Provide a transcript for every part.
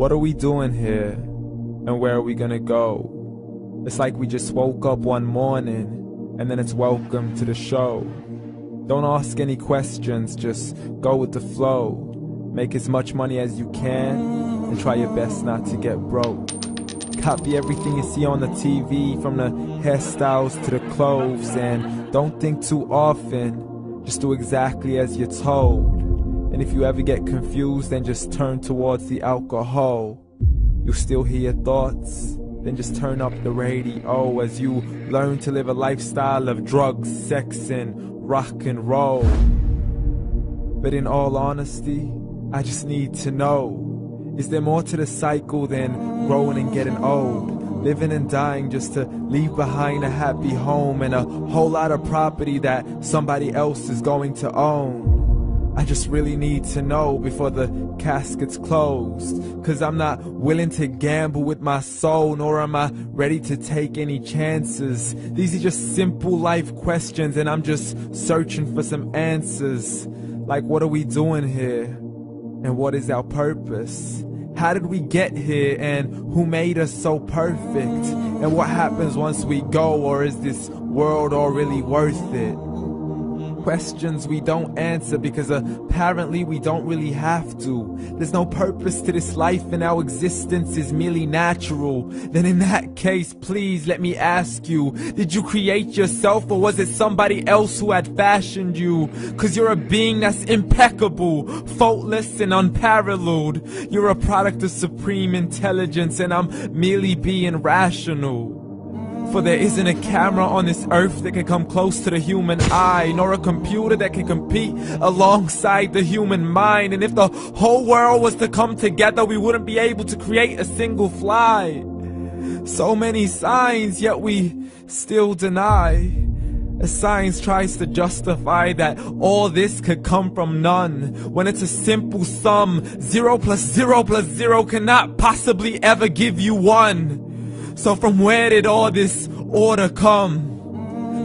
What are we doing here? And where are we gonna go? It's like we just woke up one morning, and then it's welcome to the show. Don't ask any questions, just go with the flow. Make as much money as you can, and try your best not to get broke. Copy everything you see on the TV, from the hairstyles to the clothes, and don't think too often, just do exactly as you're told. And if you ever get confused, then just turn towards the alcohol. You'll still hear your thoughts, then just turn up the radio as you learn to live a lifestyle of drugs, sex, and rock and roll. But in all honesty, I just need to know, is there more to the cycle than growing and getting old? Living and dying just to leave behind a happy home and a whole lot of property that somebody else is going to own. I just really need to know before the casket's closed, 'cause I'm not willing to gamble with my soul, nor am I ready to take any chances. These are just simple life questions, and I'm just searching for some answers. Like, what are we doing here? And what is our purpose? How did we get here, and who made us so perfect? And what happens once we go, or is this world all really worth it? Questions we don't answer because apparently we don't really have to. There's no purpose to this life and our existence is merely natural. Then in that case, please let me ask you, did you create yourself, or was it somebody else who had fashioned you? 'Cause you're a being that's impeccable, faultless and unparalleled. You're a product of supreme intelligence, and I'm merely being rational. For there isn't a camera on this earth that can come close to the human eye, nor a computer that can compete alongside the human mind. And if the whole world was to come together, we wouldn't be able to create a single fly. So many signs, yet we still deny. As science tries to justify that all this could come from none, when it's a simple sum. 0 plus 0 plus 0 cannot possibly ever give you 1. So from where did all this order come?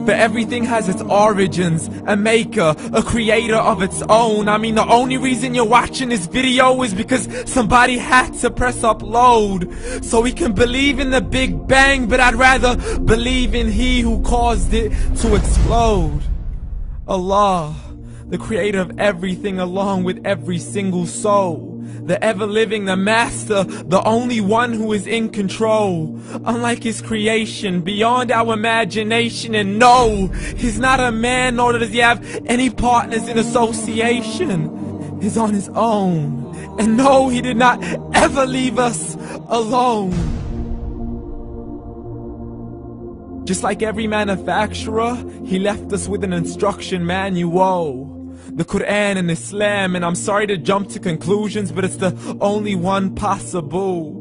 For everything has its origins, a maker, a creator of its own. I mean, the only reason you're watching this video is because somebody had to press upload. So we can believe in the Big Bang, but I'd rather believe in He who caused it to explode. Allah, the creator of everything along with every single soul. The ever-living, the master, the only one who is in control. Unlike his creation, beyond our imagination. And no, he's not a man, nor does he have any partners in association. He's on his own. And no, he did not ever leave us alone. Just like every manufacturer, he left us with an instruction manual. The Quran and Islam, and I'm sorry to jump to conclusions, but it's the only one possible.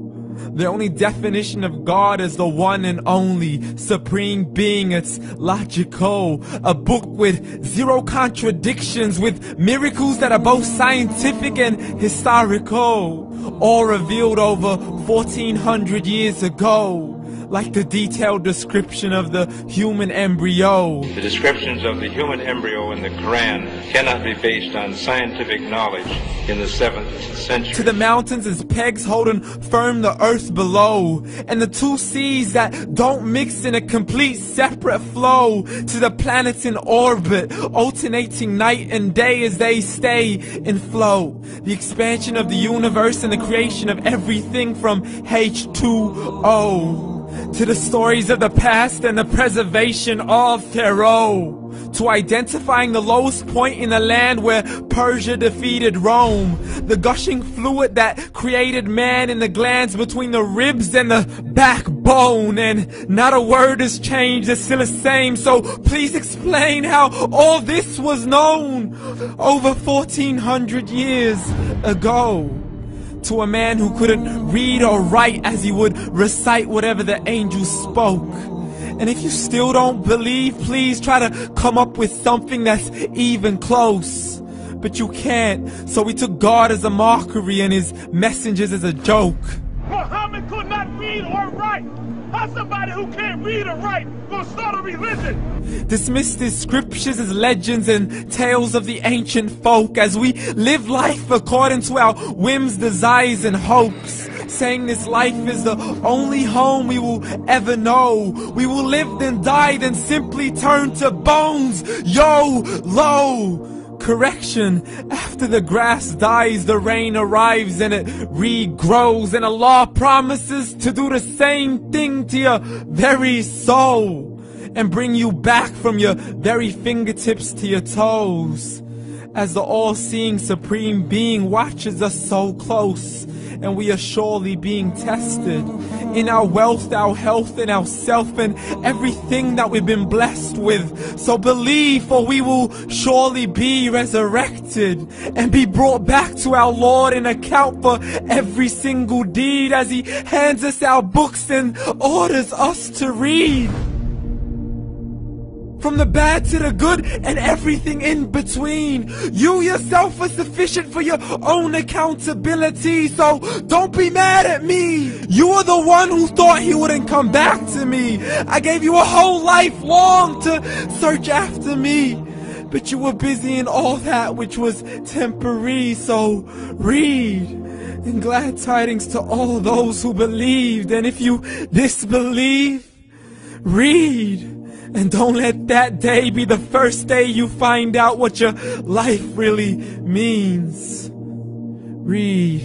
The only definition of God is the one and only supreme being. It's logical, a book with 0 contradictions, with miracles that are both scientific and historical, all revealed over 1400 years ago. Like the detailed description of the human embryo. The descriptions of the human embryo in the Quran cannot be based on scientific knowledge in the 7th century. To the mountains as pegs holding firm the earth below, and the 2 seas that don't mix in a complete separate flow. To the planets in orbit, alternating night and day as they stay in flow. The expansion of the universe and the creation of everything from H2O. To the stories of the past and the preservation of Pharaoh. To identifying the lowest point in the land where Persia defeated Rome. The gushing fluid that created man in the glands between the ribs and the backbone. And not a word has changed, it's still the same. So please explain how all this was known over 1400 years ago. To a man who couldn't read or write, as he would recite whatever the angels spoke. And if you still don't believe, please try to come up with something that's even close. But you can't, so we took God as a mockery and his messengers as a joke. Muhammad could not read or write. How's somebody who can't read or write gonna start a religion? Dismissed his scriptures as legends and tales of the ancient folk, as we live life according to our whims, desires, and hopes. saying this life is the only home we will ever know. We will live then die then simply turn to bones. YOLO! Correction, after the grass dies, the rain arrives and it regrows, and Allah promises to do the same thing to your very soul and bring you back from your very fingertips to your toes, as the all-seeing supreme being watches us so close, and we are surely being tested in our wealth, our health, and our self, and everything that we've been blessed with. So believe, for we will surely be resurrected and be brought back to our Lord and account for every single deed, as He hands us our books and orders us to read. From the bad to the good and everything in between. You yourself are sufficient for your own accountability, so don't be mad at me. You are the one who thought He wouldn't come back to me. I gave you a whole life long to search after me, but you were busy in all that which was temporary. So read, and glad tidings to all those who believed. And if you disbelieve, read. And don't let that day be the first day you find out what your life really means. Read.